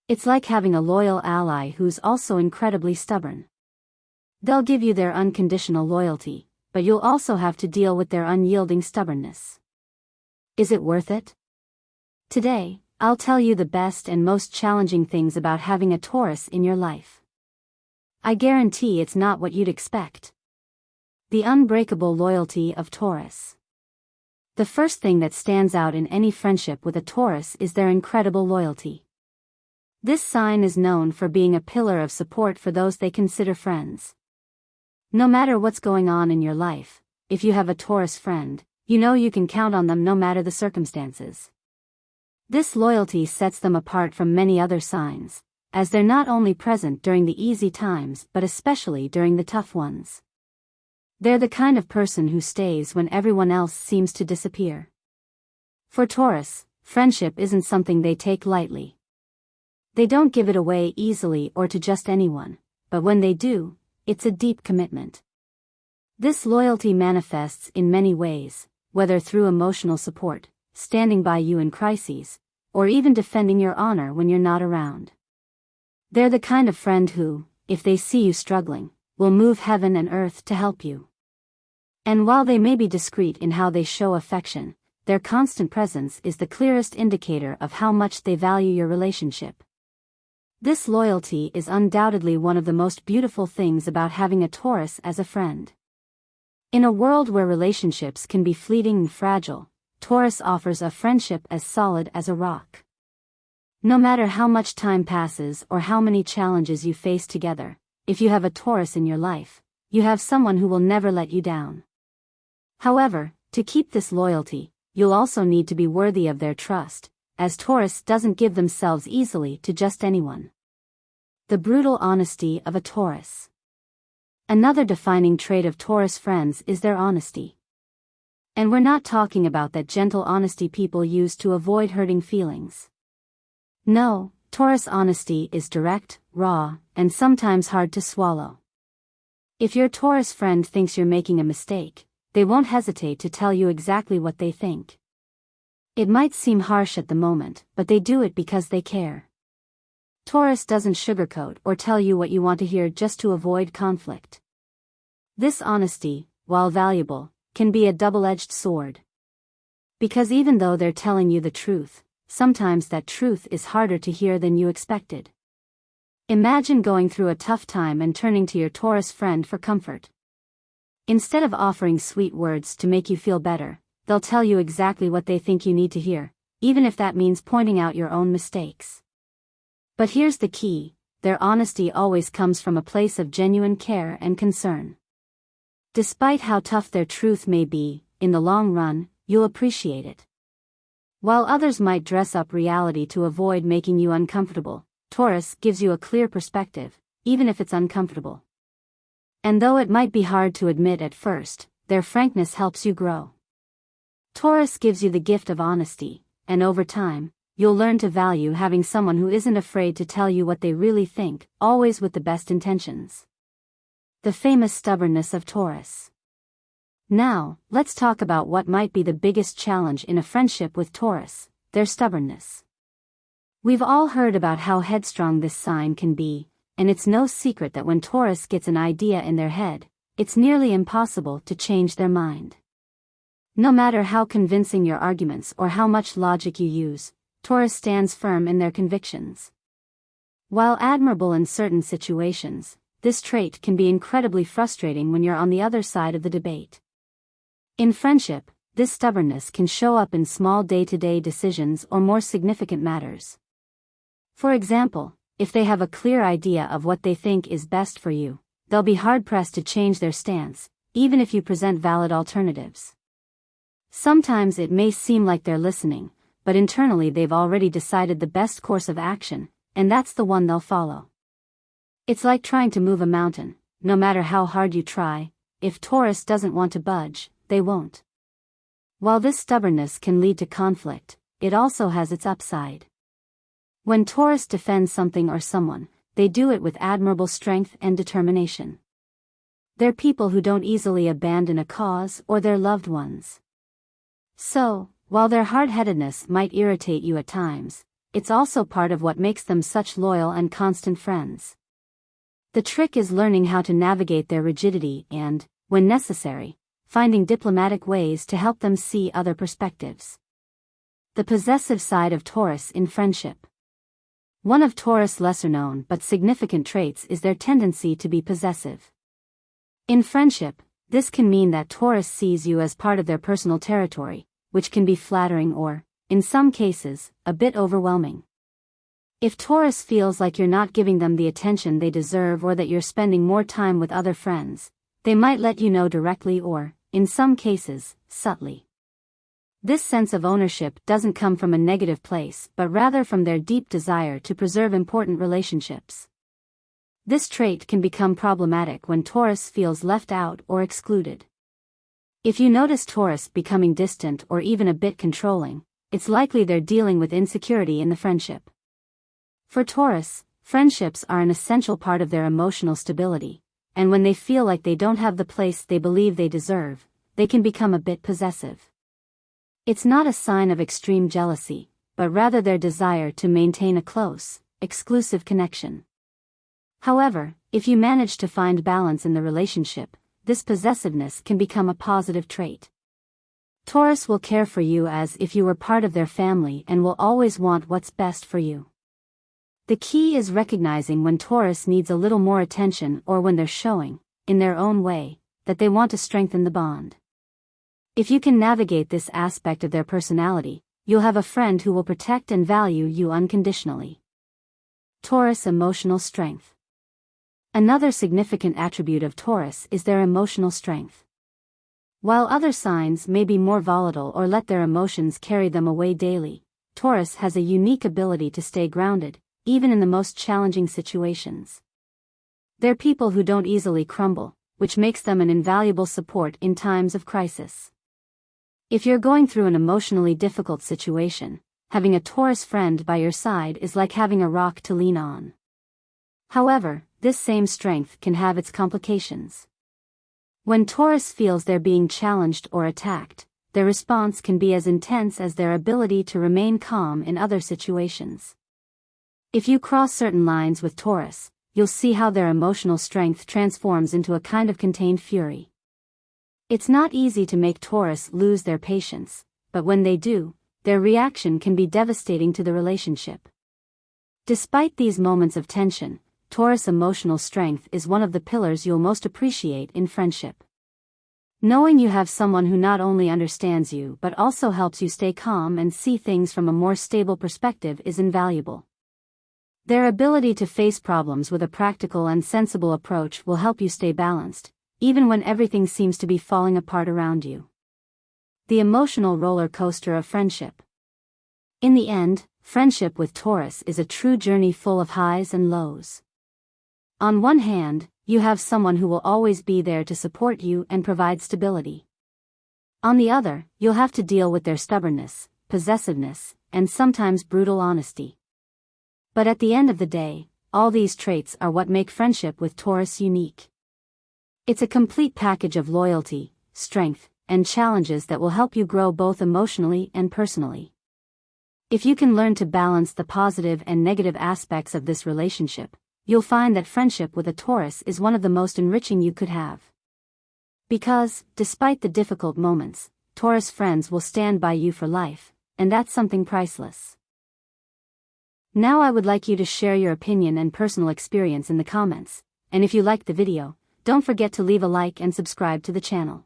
It's like having a loyal ally who's also incredibly stubborn. They'll give you their unconditional loyalty, but you'll also have to deal with their unyielding stubbornness. Is it worth it? Today, I'll tell you the best and most challenging things about having a Taurus in your life. I guarantee it's not what you'd expect. The unbreakable loyalty of Taurus. The first thing that stands out in any friendship with a Taurus is their incredible loyalty. This sign is known for being a pillar of support for those they consider friends. No matter what's going on in your life, if you have a Taurus friend, you know you can count on them no matter the circumstances. This loyalty sets them apart from many other signs, as they're not only present during the easy times but especially during the tough ones. They're the kind of person who stays when everyone else seems to disappear. For Taurus, friendship isn't something they take lightly. They don't give it away easily or to just anyone, but when they do, it's a deep commitment. This loyalty manifests in many ways, whether through emotional support, standing by you in crises, or even defending your honor when you're not around. They're the kind of friend who, if they see you struggling, will move heaven and earth to help you. And while they may be discreet in how they show affection, their constant presence is the clearest indicator of how much they value your relationship. This loyalty is undoubtedly one of the most beautiful things about having a Taurus as a friend. In a world where relationships can be fleeting and fragile, Taurus offers a friendship as solid as a rock. No matter how much time passes or how many challenges you face together, if you have a Taurus in your life, you have someone who will never let you down. However, to keep this loyalty, you'll also need to be worthy of their trust, as Taurus doesn't give themselves easily to just anyone. The brutal honesty of a Taurus. Another defining trait of Taurus friends is their honesty. And we're not talking about that gentle honesty people use to avoid hurting feelings. No, Taurus honesty is direct, raw, and sometimes hard to swallow. If your Taurus friend thinks you're making a mistake, they won't hesitate to tell you exactly what they think. It might seem harsh at the moment, but they do it because they care. Taurus doesn't sugarcoat or tell you what you want to hear just to avoid conflict. This honesty, while valuable, can be a double-edged sword. Because even though they're telling you the truth, sometimes that truth is harder to hear than you expected. Imagine going through a tough time and turning to your Taurus friend for comfort. Instead of offering sweet words to make you feel better, they'll tell you exactly what they think you need to hear, even if that means pointing out your own mistakes. But here's the key: their honesty always comes from a place of genuine care and concern. Despite how tough their truth may be, in the long run, you'll appreciate it. While others might dress up reality to avoid making you uncomfortable, Taurus gives you a clear perspective, even if it's uncomfortable. And though it might be hard to admit at first, their frankness helps you grow. Taurus gives you the gift of honesty, and over time, you'll learn to value having someone who isn't afraid to tell you what they really think, always with the best intentions. The famous stubbornness of Taurus. Now, let's talk about what might be the biggest challenge in a friendship with Taurus: their stubbornness. We've all heard about how headstrong this sign can be, and it's no secret that when Taurus gets an idea in their head, it's nearly impossible to change their mind. No matter how convincing your arguments or how much logic you use, Taurus stands firm in their convictions. While admirable in certain situations, this trait can be incredibly frustrating when you're on the other side of the debate. In friendship, this stubbornness can show up in small day-to-day decisions or more significant matters. For example, if they have a clear idea of what they think is best for you, they'll be hard-pressed to change their stance, even if you present valid alternatives. Sometimes it may seem like they're listening, but internally they've already decided the best course of action, and that's the one they'll follow. It's like trying to move a mountain. No matter how hard you try, if Taurus doesn't want to budge, they won't. While this stubbornness can lead to conflict, it also has its upside. When Taurus defends something or someone, they do it with admirable strength and determination. They're people who don't easily abandon a cause or their loved ones. So, while their hard-headedness might irritate you at times, it's also part of what makes them such loyal and constant friends. The trick is learning how to navigate their rigidity and, when necessary, finding diplomatic ways to help them see other perspectives. The possessive side of Taurus in friendship. One of Taurus' lesser-known but significant traits is their tendency to be possessive. In friendship, this can mean that Taurus sees you as part of their personal territory, which can be flattering or, in some cases, a bit overwhelming. If Taurus feels like you're not giving them the attention they deserve or that you're spending more time with other friends, they might let you know directly or, in some cases, subtly. This sense of ownership doesn't come from a negative place but rather from their deep desire to preserve important relationships. This trait can become problematic when Taurus feels left out or excluded. If you notice Taurus becoming distant or even a bit controlling, it's likely they're dealing with insecurity in the friendship. For Taurus, friendships are an essential part of their emotional stability, and when they feel like they don't have the place they believe they deserve, they can become a bit possessive. It's not a sign of extreme jealousy, but rather their desire to maintain a close, exclusive connection. However, if you manage to find balance in the relationship, this possessiveness can become a positive trait. Taurus will care for you as if you were part of their family and will always want what's best for you. The key is recognizing when Taurus needs a little more attention or when they're showing, in their own way, that they want to strengthen the bond. If you can navigate this aspect of their personality, you'll have a friend who will protect and value you unconditionally. Taurus emotional strength. Another significant attribute of Taurus is their emotional strength. While other signs may be more volatile or let their emotions carry them away daily, Taurus has a unique ability to stay grounded, even in the most challenging situations. They're people who don't easily crumble, which makes them an invaluable support in times of crisis. If you're going through an emotionally difficult situation, having a Taurus friend by your side is like having a rock to lean on. However, this same strength can have its complications. When Taurus feels they're being challenged or attacked, their response can be as intense as their ability to remain calm in other situations. If you cross certain lines with Taurus, you'll see how their emotional strength transforms into a kind of contained fury. It's not easy to make Taurus lose their patience, but when they do, their reaction can be devastating to the relationship. Despite these moments of tension, Taurus emotional strength is one of the pillars you'll most appreciate in friendship. Knowing you have someone who not only understands you but also helps you stay calm and see things from a more stable perspective is invaluable. Their ability to face problems with a practical and sensible approach will help you stay balanced, even when everything seems to be falling apart around you. The emotional roller coaster of friendship. In the end, friendship with Taurus is a true journey full of highs and lows. On one hand, you have someone who will always be there to support you and provide stability. On the other, you'll have to deal with their stubbornness, possessiveness, and sometimes brutal honesty. But at the end of the day, all these traits are what make friendship with Taurus unique. It's a complete package of loyalty, strength, and challenges that will help you grow both emotionally and personally. If you can learn to balance the positive and negative aspects of this relationship, you'll find that friendship with a Taurus is one of the most enriching you could have. Because, despite the difficult moments, Taurus friends will stand by you for life, and that's something priceless. Now I would like you to share your opinion and personal experience in the comments, and if you liked the video, don't forget to leave a like and subscribe to the channel.